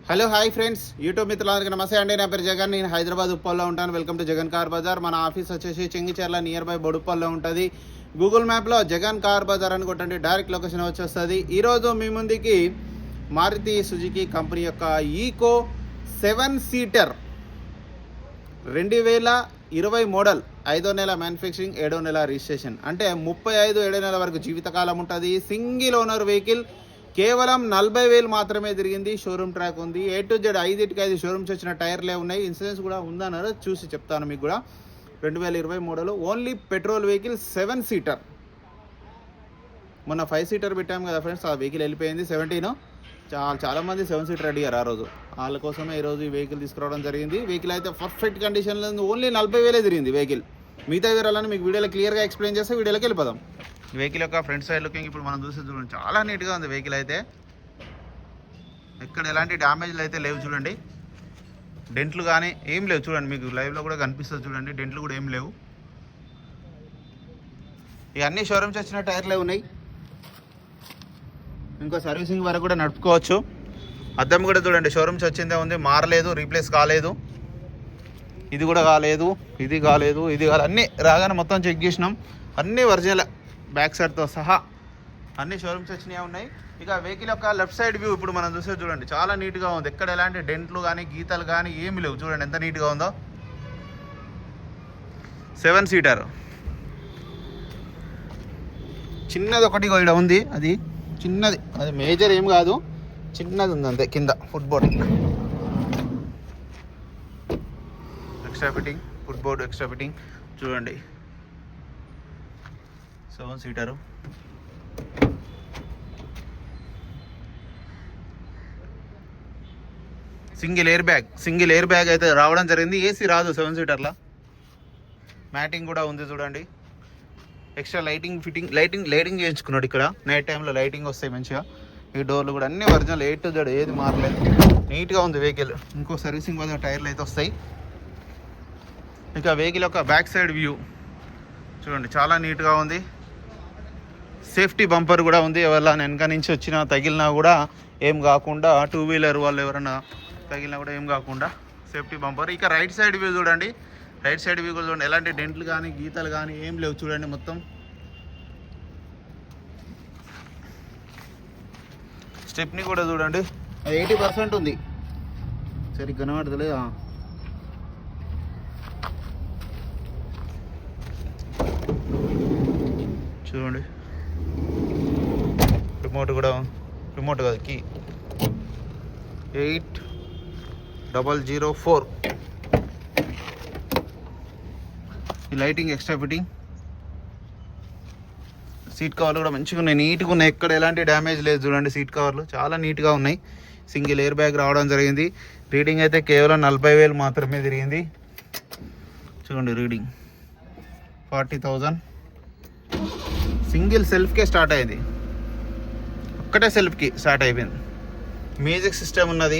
Hello hi friends, YouTube మిత్రులందరికీ నమస్తే అండి. నా పేరు జగన్, నేను హైదరాబాద్ ఉప్పల్లో ఉంటాను. Welcome to Jagan car bazaar. మన ఆఫీస్ వచ్చేసి చెంగిచెర్ల నియర్ బై బొడుప్పల్లో ఉంటుంది. గూగుల్ మ్యాప్లో జగన్ కార్ బజార్ అని కొట్టండి, డైరెక్ట్ లొకేషన్ వచ్చేస్తుంది. ఈరోజు మీ ముందుకి మారుతి సుజుకి కంపెనీ యొక్క ఈకో 7 సీటర్ 2020 మోడల్, 5వ నెల మ్యానుఫ్యాక్చరింగ్, 7వ నెల రిజిస్ట్రేషన్, అంటే 35 7వ నెల వరకు జీవితకాలం ఉంటుంది. సింగిల్ ఓనర్ వెహికల్, కేవలం 40,000 మాత్రమే తిరిగింది. షోరూమ్ ట్రాక్ ఉంది. A to Z 5 షోరూమ్స్ వచ్చిన టైర్లే ఉన్నాయి. ఇన్సూరెన్స్ కూడా ఉందన్నారు, చూసి చెప్తాను మీకు కూడా. 2020 model, only petrol vehicle, 7 seater. మొన్న 5 సీటర్ పెట్టాము కదా ఫ్రెండ్స్, ఆ వెహికల్ వెళ్ళిపోయింది. 17 చాలామంది 7 సీటర్ అడిగారు ఆ రోజు. వాళ్ళ కోసమే ఈరోజు ఈ వెహికల్ తీసుకురావడం జరిగింది. వెహికల్ అయితే పర్ఫెక్ట్ కండిషన్లో ఉంది. ఓన్లీ 40,000 తిరిగింది వెహికల్. మిగతా వివరాలను మీకు వీడియోలో క్లియర్గా ఎక్స్ప్లెయిన్ చేస్తే వీడియోలోకి వెళ్ళిపోదాం. వెహికల్ యొక్క ఫ్రంట్ సైడ్ లుకింగ్ ఇప్పుడు మనం చూసి చూడండి, చాలా నీట్గా ఉంది వెహికల్ అయితే. ఎక్కడ ఎలాంటి డ్యామేజ్లు అయితే లేవు చూడండి. డెంట్లు కానీ ఏం లేవు చూడండి, మీకు లైవ్లో కూడా కనిపిస్తుంది చూడండి. డెంట్లు కూడా ఏం లేవు. ఇక అన్ని షోరూమ్స్ వచ్చిన టైర్లే ఉన్నాయి. ఇంకో సర్వీసింగ్ వరకు కూడా నడుపుకోవచ్చు. అద్దం కూడా చూడండి, షోరూమ్స్ వచ్చిందే ఉంది, మారలేదు, రీప్లేస్ కాలేదు. ఇది కూడా కాలేదు, ఇది కాలేదు, ఇది కాలేదు. అన్నీ రాగానే మొత్తం చెక్ చేసినాం, అన్నీ ఒరిజినల్ బ్యాక్ సైడ్తో సహా అన్ని షోరూమ్స్ వచ్చినాయి ఉన్నాయి. ఇక వెహికల్ యొక్క లెఫ్ట్ సైడ్ వ్యూ ఇప్పుడు మనం చూసే చూడండి, చాలా నీట్గా ఉంది. ఎక్కడ ఎలాంటి డెంట్లు కానీ గీతలు కానీ ఏమి లేవు. చూడండి ఎంత నీట్గా ఉందో. 7 సీటర్. చిన్నది ఒకటి ఇక్కడ ఉంది, అది చిన్నది, అది మేజర్ ఏం కాదు, చిన్నది ఉంది అంతే. కింద footboard extra fitting, footboard extra fitting చూడండి. 7 సీటరు. సింగిల్ ఎయిర్ బ్యాగ్ అయితే రావడం జరిగింది. ఏసీ రాదు 7 సీటర్లో. మ్యాటింగ్ కూడా ఉంది చూడండి. ఎక్స్ట్రా లైటింగ్ చేయించుకున్నాడు ఇక్కడ. నైట్ టైంలో లైటింగ్ వస్తాయి మంచిగా. ఈ డోర్లు కూడా అన్ని ఒరిజినల్, A to Z ఏది మారలేదు. నీట్గా ఉంది వెహికల్. ఇంకో సర్వీసింగ్ వల్ల టైర్లు అయితే వస్తాయి. ఇక వెహికల్ యొక్క బ్యాక్ సైడ్ వ్యూ చూడండి, చాలా నీట్గా ఉంది. సేఫ్టీ బంపర్ కూడా ఉంది. ఎవరైనా వెనక నుంచి వచ్చినా తగిలినా కూడా ఏం కాకుండా, 2 వీలర్ వాళ్ళు ఎవరైనా తగిలినా కూడా ఏం కాకుండా సేఫ్టీ బంపర్. ఇక రైట్ సైడ్ వ్యూ చూడండి, రైట్ సైడ్ వ్యూ చూడండి, ఎలాంటి డెంట్లు కానీ గీతలు కానీ ఏం లేవు చూడండి. మొత్తం స్టెప్ని కూడా చూడండి, అది 80% ఉంది. సరిగ్గా కనబడతలే. చూడండి రిమోట్ కాదు, కీ 8004. ఈ లైటింగ్ ఎక్స్ట్రా ఫిట్టింగ్. సీట్ కవర్లు కూడా మంచిగా ఉన్నాయి, నీట్గా ఉన్నాయి. ఎక్కడ ఎలాంటి డ్యామేజ్ లేదు చూడండి. సీట్ కవర్లు చాలా నీట్గా ఉన్నాయి. సింగిల్ ఎయిర్ బ్యాగ్ రావడం జరిగింది. రీడింగ్ అయితే కేవలం 40,000 మాత్రమే తిరిగింది. చూడండి రీడింగ్ 40,000. సింగిల్ సెల్ఫ్కే స్టార్ట్ అయింది, ఒక్కటే సెల్ఫ్కి స్టార్ట్ అయిపోయింది. మ్యూజిక్ సిస్టమ్ ఉన్నది.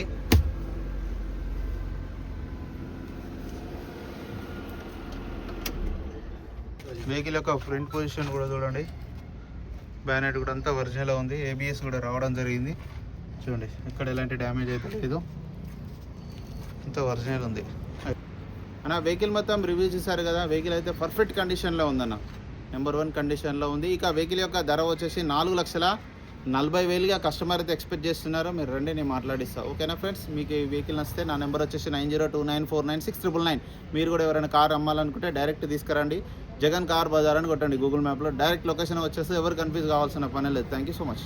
వెహికల్ యొక్క ఫ్రంట్ పొజిషన్ కూడా చూడండి. బ్యానెట్ కూడా అంతా ఒరిజినల్ ఉంది. ABS కూడా రావడం జరిగింది చూడండి. ఇక్కడ ఎలాంటి డ్యామేజ్ అయితే లేదు, అంతా ఒరిజినల్ ఉంది. అన్న వెహికల్ మొత్తం రివ్యూ చేశారు కదా. వెహికల్ అయితే పర్ఫెక్ట్ కండిషన్లో ఉందన్న, నెంబర్ 1 కండిషన్లో ఉంది. ఇక వెహికల్ యొక్క ధర వచ్చేసి 4,40,000గా కస్టమర్ అయితే ఎక్స్పెక్ట్ చేస్తున్నారు. మీరు రండి, నేను మాట్లాడిస్తాను. ఓకేనా ఫ్రెండ్స్, మీకు ఈ వెహికల్ వస్తే నా నెంబర్ వచ్చేసి 9029496999. మీరు కూడా ఎవరైనా కార్ అమ్మాలనుకుంటే డైరెక్ట్ తీసుకురండి. జగన్ కార్ బజార్ అని కొట్టండి గూగుల్ మ్యాప్లో, డైరెక్ట్ లొకేషన్ వచ్చేస్తే ఎవరు కన్ఫ్యూజ్ కావాల్సిన పని లేదు. Thank you so much.